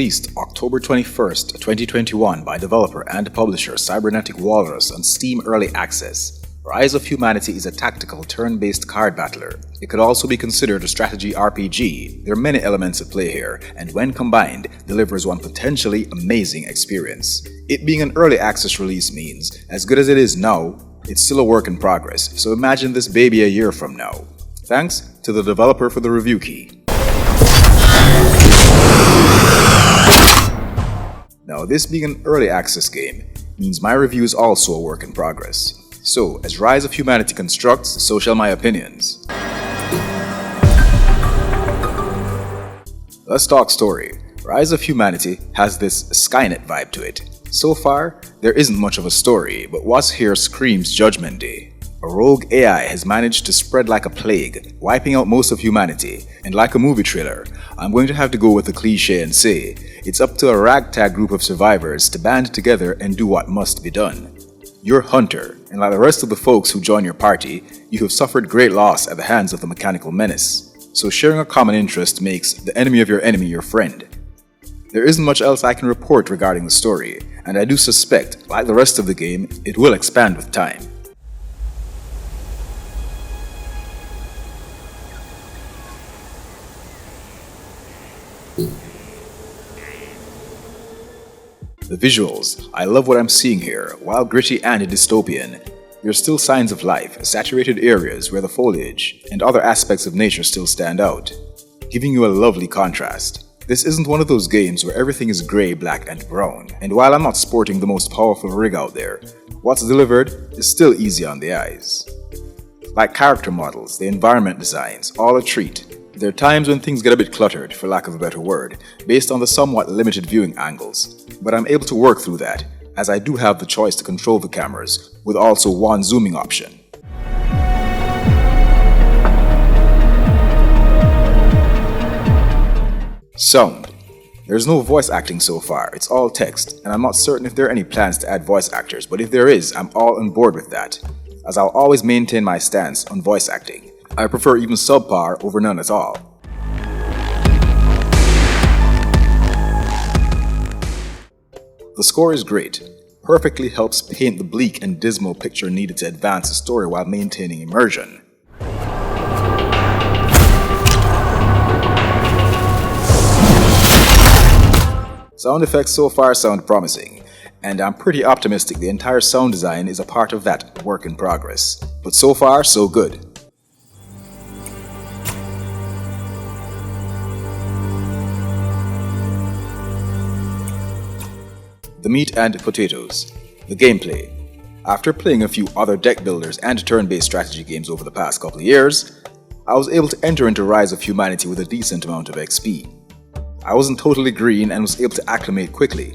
Released October 21st, 2021 by developer and publisher Cybernetic Walrus on Steam Early Access, Rise of Humanity is a tactical turn-based card battler. It could also be considered a strategy RPG. There are many elements at play here, and when combined, delivers one potentially amazing experience. It being an early access release means, as good as it is now, it's still a work in progress, so imagine this baby a year from now. Thanks to the developer for the review key. Now, this being an early access game means my review is also a work in progress. So, as Rise of Humanity constructs, so shall my opinions. Let's talk story. Rise of Humanity has this Skynet vibe to it. So far, there isn't much of a story, but what's here screams Judgment Day. A rogue AI has managed to spread like a plague, wiping out most of humanity, and like a movie trailer, I'm going to have to go with the cliche and say, it's up to a ragtag group of survivors to band together and do what must be done. You're Hunter, and like the rest of the folks who join your party, you have suffered great loss at the hands of the mechanical menace. So sharing a common interest makes the enemy of your enemy your friend. There isn't much else I can report regarding the story, and I do suspect, like the rest of the game, it will expand with time. The visuals, I love what I'm seeing here. While gritty and dystopian, there are still signs of life, saturated areas where the foliage and other aspects of nature still stand out, giving you a lovely contrast. This isn't one of those games where everything is grey, black and brown, and while I'm not sporting the most powerful rig out there, what's delivered is still easy on the eyes. Like character models, the environment designs, all a treat. There are times when things get a bit cluttered, for lack of a better word, based on the somewhat limited viewing angles, but I'm able to work through that, as I do have the choice to control the cameras, with also one zooming option. Sound. There's no voice acting so far, it's all text, and I'm not certain if there are any plans to add voice actors, but if there is, I'm all on board with that, as I'll always maintain my stance on voice acting. I prefer even subpar over none at all. The score is great, perfectly helps paint the bleak and dismal picture needed to advance the story while maintaining immersion. Sound effects so far sound promising, and I'm pretty optimistic the entire sound design is a part of that work in progress. But so far, so good. The meat and potatoes. The gameplay. After playing a few other deck builders and turn-based strategy games over the past couple of years, I was able to enter into Rise of Humanity with a decent amount of XP. I wasn't totally green and was able to acclimate quickly.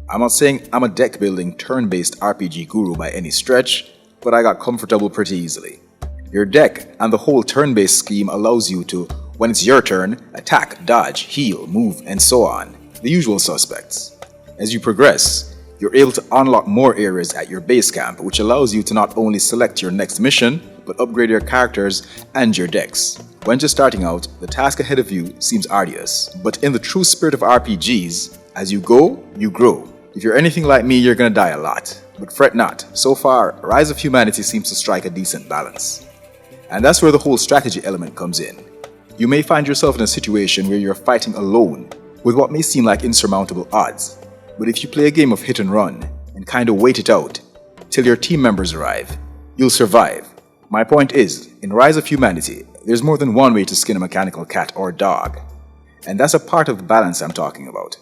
I'm not saying I'm a deck building turn-based RPG guru by any stretch, but I got comfortable pretty easily. Your deck and the whole turn-based scheme allows you to, when it's your turn, attack, dodge, heal, move, and so on. The usual suspects. As you progress, you're able to unlock more areas at your base camp, which allows you to not only select your next mission, but upgrade your characters and your decks. When just starting out, the task ahead of you seems arduous, but in the true spirit of RPGs, as you go, you grow. If you're anything like me, you're gonna die a lot. But fret not, so far, Rise of Humanity seems to strike a decent balance. And that's where the whole strategy element comes in. You may find yourself in a situation where you're fighting alone, with what may seem like insurmountable odds. But if you play a game of hit and run, and kinda wait it out, till your team members arrive, you'll survive. My point is, in Rise of Humanity, there's more than one way to skin a mechanical cat or dog. And that's a part of the balance I'm talking about.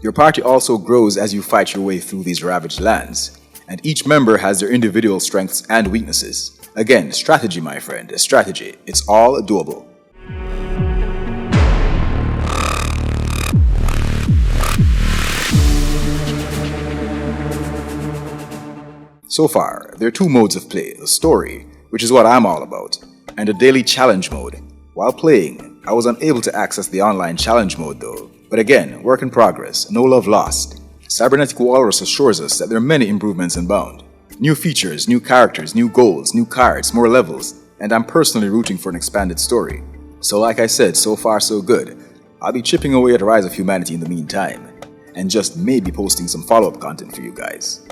Your party also grows as you fight your way through these ravaged lands, and each member has their individual strengths and weaknesses. Again, strategy, my friend, a strategy. It's all doable. So far, there are two modes of play, the story, which is what I'm all about, and a daily challenge mode. While playing, I was unable to access the online challenge mode though, but again, work in progress, no love lost. Cybernetic Walrus assures us that there are many improvements inbound. New features, new characters, new goals, new cards, more levels, and I'm personally rooting for an expanded story. So like I said, so far so good. I'll be chipping away at Rise of Humanity in the meantime. and just maybe posting some follow-up content for you guys.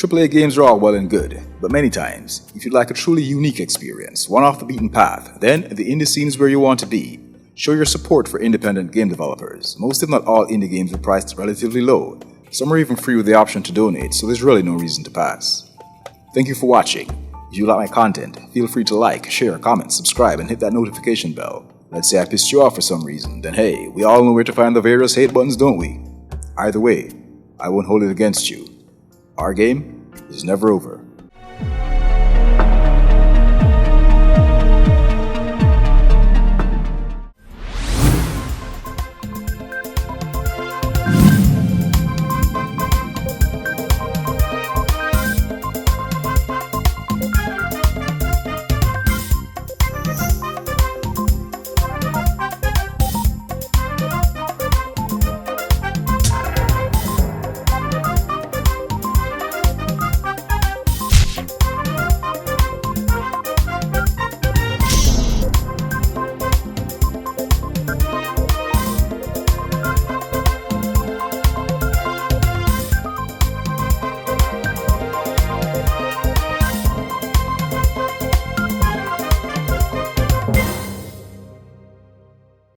AAA games are all well and good, but many times, if you'd like a truly unique experience, one off the beaten path, then the indie scene is where you want to be. Show your support for independent game developers. Most if not all indie games are priced relatively low. Some are even free with the option to donate, so there's really no reason to pass. Thank you for watching. If you like my content, feel free to like, share, comment, subscribe, and hit that notification bell. Let's say I pissed you off for some reason, then hey, we all know where to find the various hate buttons, don't we? Either way, I won't hold it against you. Our game is never over.